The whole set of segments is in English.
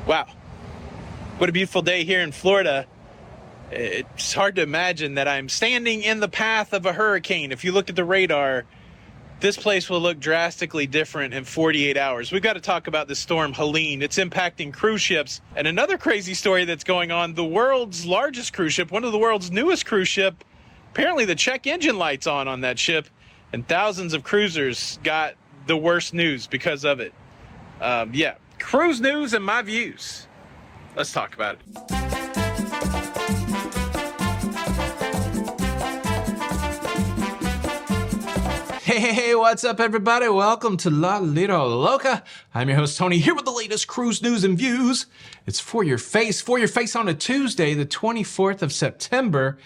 Wow, what a beautiful day here in Florida. It's hard to imagine that I'm standing in the path of a hurricane. If you look at the radar, this place will look drastically different in 48 hours. We've got to talk about this storm Helene. It's impacting cruise ships. And another crazy story that's going on, the world's largest cruise ship, one of the world's newest cruise ship, apparently the check engine light's on that ship, and thousands of cruisers got the worst news because of it. Cruise news and my views. Let's talk about it. Hey, what's up, everybody? Welcome to La Lido Loca. I'm your host, Tony, here with the latest cruise news and views. It's For Your Face on a Tuesday, the 24th of September,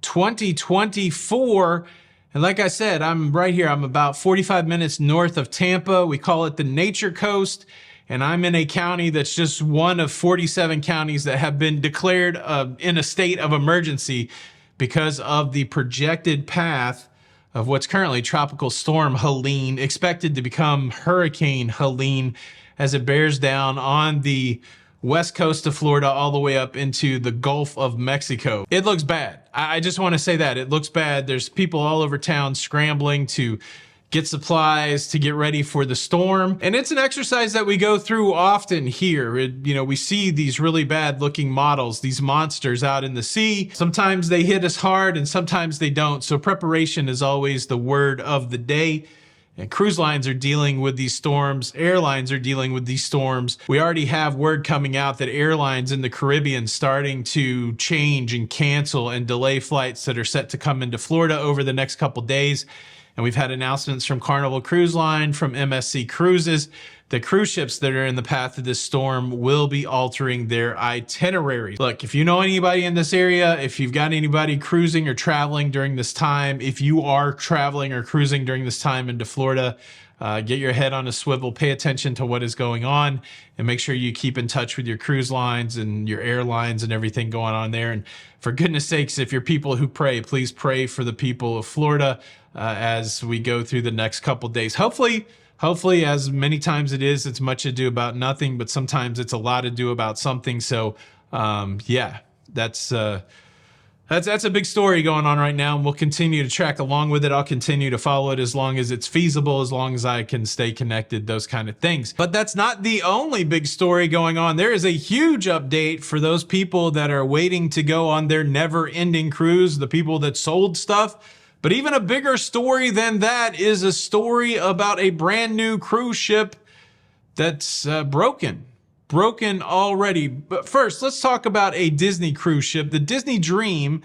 2024. And like I said, I'm right here. I'm about 45 minutes north of Tampa. We call it the Nature Coast. And I'm in a county that's just one of 47 counties that have been declared in a state of emergency because of the projected path of what's currently Tropical Storm Helene, expected to become Hurricane Helene as it bears down on the west coast of Florida all the way up into the Gulf of Mexico. It looks bad. I just want to say that. It looks bad. There's people all over town scrambling to get supplies to get ready for the storm. And it's an exercise that we go through often here. We see these really bad looking models, these monsters out in the sea. Sometimes they hit us hard and sometimes they don't. So preparation is always the word of the day. And cruise lines are dealing with these storms. Airlines are dealing with these storms. We already have word coming out that airlines in the Caribbean starting to change and cancel and delay flights that are set to come into Florida over the next couple days. And we've had announcements from Carnival Cruise Line, from MSC Cruises. The cruise ships that are in the path of this storm will be altering their itinerary. Look, if you know anybody in this area, if you've got anybody cruising or traveling during this time, if you are traveling or cruising during this time into Florida, get your head on a swivel, pay attention to what is going on, and make sure you keep in touch with your cruise lines and your airlines and everything going on there. And for goodness sakes, if you're people who pray, please pray for the people of Florida as we go through the next couple days. Hopefully, as many times it's much ado about nothing, but sometimes it's a lot ado about something. So, that's a big story going on right now, and we'll continue to track along with it. I'll continue to follow it as long as it's feasible, as long as I can stay connected, those kind of things. But that's not the only big story going on. There is a huge update for those people that are waiting to go on their never-ending cruise, the people that sold stuff. But even a bigger story than that is a story about a brand new cruise ship that's broken already. But first, let's talk about a Disney cruise ship. The Disney Dream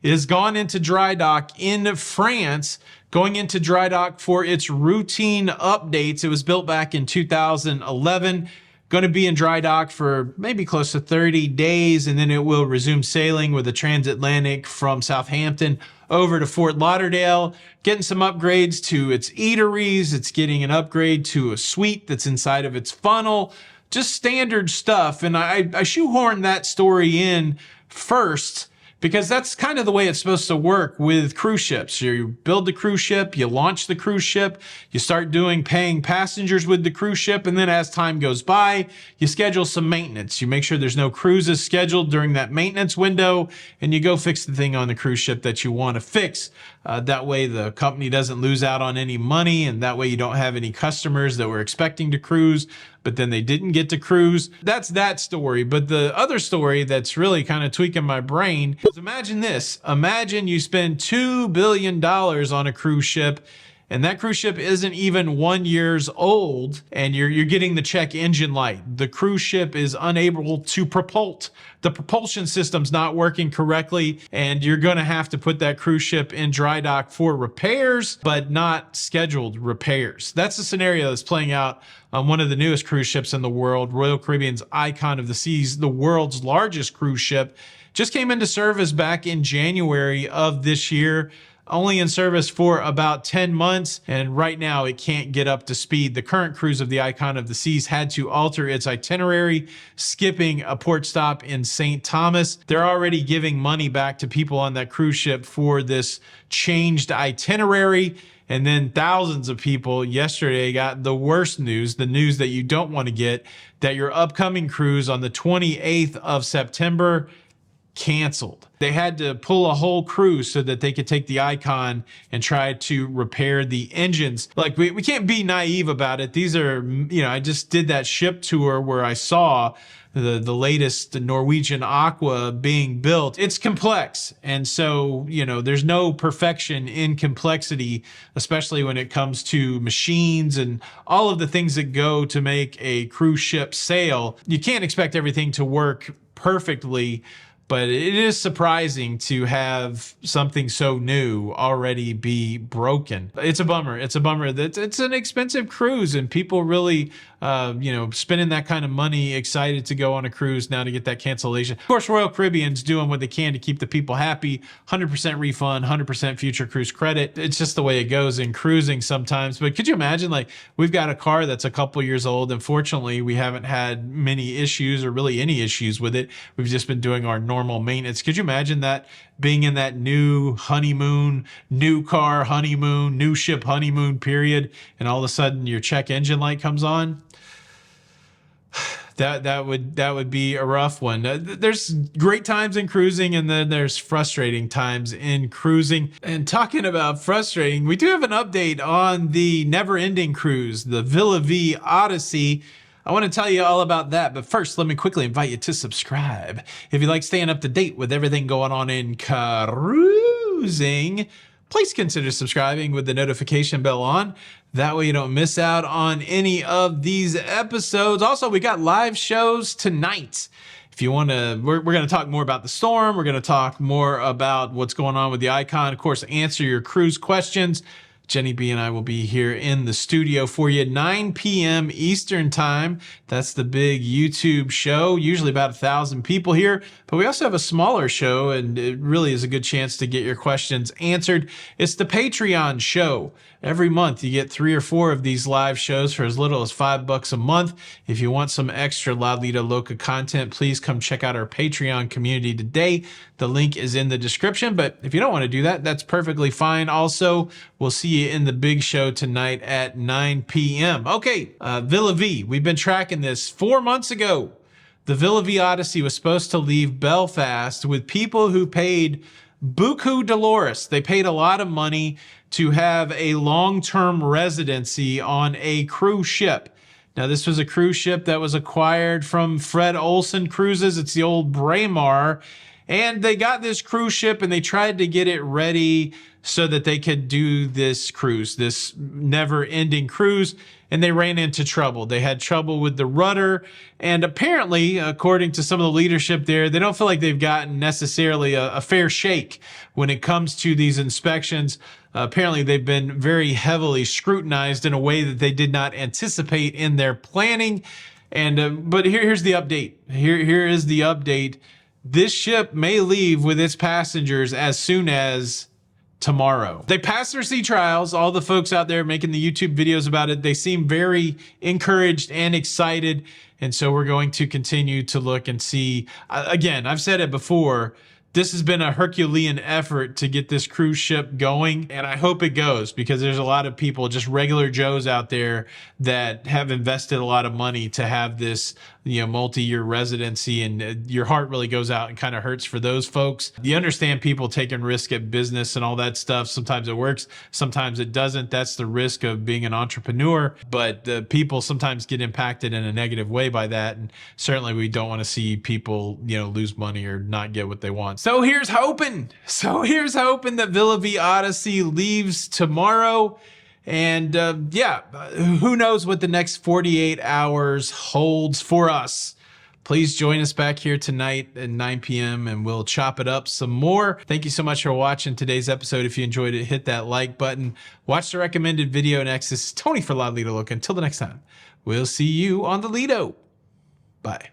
is gone into dry dock in France, going into dry dock for its routine updates. It was built back in 2011. Going to be in dry dock for maybe close to 30 days, and then it will resume sailing with a transatlantic from Southampton over to Fort Lauderdale, getting some upgrades to its eateries. It's getting an upgrade to a suite that's inside of its funnel, just standard stuff. And I shoehorned that story in first because that's kind of the way it's supposed to work with cruise ships. You build the cruise ship, you launch the cruise ship, you start doing paying passengers with the cruise ship, and then as time goes by, you schedule some maintenance. You make sure there's no cruises scheduled during that maintenance window, and you go fix the thing on the cruise ship that you want to fix. That way the company doesn't lose out on any money, and that way you don't have any customers that were expecting to cruise, but then they didn't get to cruise. That's that story. But the other story that's really kind of tweaking my brain is, imagine this. Imagine you spend $2 billion on a cruise ship, and that cruise ship isn't even 1 year old, and you're getting the check engine light. The cruise ship is unable to propult. The propulsion system's not working correctly, and you're going to have to put that cruise ship in dry dock for repairs, but not scheduled repairs. That's the scenario that's playing out on one of the newest cruise ships in the world, Royal Caribbean's Icon of the Seas, the world's largest cruise ship. Just came into service back in January of this year. Only in service for about 10 months, and right now it can't get up to speed. The current cruise of the Icon of the Seas had to alter its itinerary, skipping a port stop in St. Thomas. They're already giving money back to people on that cruise ship for this changed itinerary, And then thousands of people yesterday got the worst news, the news that you don't want to get, that your upcoming cruise on the 28th of September canceled. They had to pull a whole cruise so that they could take the Icon and try to repair the engines. Like, we can't be naive about it. These are, I just did that ship tour where I saw the latest Norwegian Aqua being built. It's complex. And so, there's no perfection in complexity, especially when it comes to machines and all of the things that go to make a cruise ship sail. You can't expect everything to work perfectly, but it is surprising to have something so new already be broken. It's a bummer. It's a bummer that it's an expensive cruise, and people really, spending that kind of money, excited to go on a cruise now to get that cancellation. Of course, Royal Caribbean's doing what they can to keep the people happy. 100% refund, 100% future cruise credit. It's just the way it goes in cruising sometimes. But could you imagine, like, we've got a car that's a couple years old, and fortunately, we haven't had many issues or really any issues with it. We've just been doing our normal maintenance. Could you imagine that, being in that new honeymoon, new car honeymoon, new ship honeymoon period, and all of a sudden your check engine light comes on? That would be a rough one. There's great times in cruising, and then there's frustrating times in cruising. And talking about frustrating, we do have an update on the never-ending cruise, the Villa V Odyssey. I want to tell you all about that, but first, let me quickly invite you to subscribe. If you like staying up to date with everything going on in cruising, please consider subscribing with the notification bell on. That way you don't miss out on any of these episodes. Also, we got live shows tonight. If you want to, we're going to talk more about the storm. We're going to talk more about what's going on with the Icon. Of course, answer your cruise questions. Jenny B and I will be here in the studio for you, 9 p.m. Eastern time. That's the big YouTube show, usually about 1,000 people here. But we also have a smaller show, and it really is a good chance to get your questions answered. It's the Patreon show. Every month you get 3 or 4 of these live shows for as little as $5 a month. If you want some extra La Vida Loca content, please come check out our Patreon community today. The link is in the description, but if you don't want to do that, that's perfectly fine. Also, we'll see you in the big show tonight at 9 p.m. Okay, Villa V. We've been tracking this 4 months ago. The Villa V Odyssey was supposed to leave Belfast with people who paid buku Dolores. They paid a lot of money to have a long-term residency on a cruise ship. Now, this was a cruise ship that was acquired from Fred Olsen Cruises. It's the old Braemar. And they got this cruise ship and they tried to get it ready so that they could do this cruise, this never-ending cruise, and they ran into trouble. They had trouble with the rudder, and apparently, according to some of the leadership there, they don't feel like they've gotten necessarily a fair shake when it comes to these inspections. Apparently, they've been very heavily scrutinized in a way that they did not anticipate in their planning. And but here's the update. Here is the update. This ship may leave with its passengers as soon as tomorrow. They passed their sea trials. All the folks out there making the YouTube videos about it, they seem very encouraged and excited. And so we're going to continue to look and see. Again, I've said it before, this has been a Herculean effort to get this cruise ship going, and I hope it goes, because there's a lot of people, just regular Joes out there, that have invested a lot of money to have this, multi-year residency, and your heart really goes out and kind of hurts for those folks. You understand people taking risk at business and all that stuff. Sometimes it works, sometimes it doesn't. That's the risk of being an entrepreneur, but people sometimes get impacted in a negative way by that, and certainly we don't want to see people, lose money or not get what they want. So here's hoping that Villa V Odyssey leaves tomorrow. And who knows what the next 48 hours holds for us. Please join us back here tonight at 9 p.m. and we'll chop it up some more. Thank you so much for watching today's episode. If you enjoyed it, hit that like button. Watch the recommended video next. This is Tony for La Vida Loca. Until the next time, we'll see you on the Lido. Bye.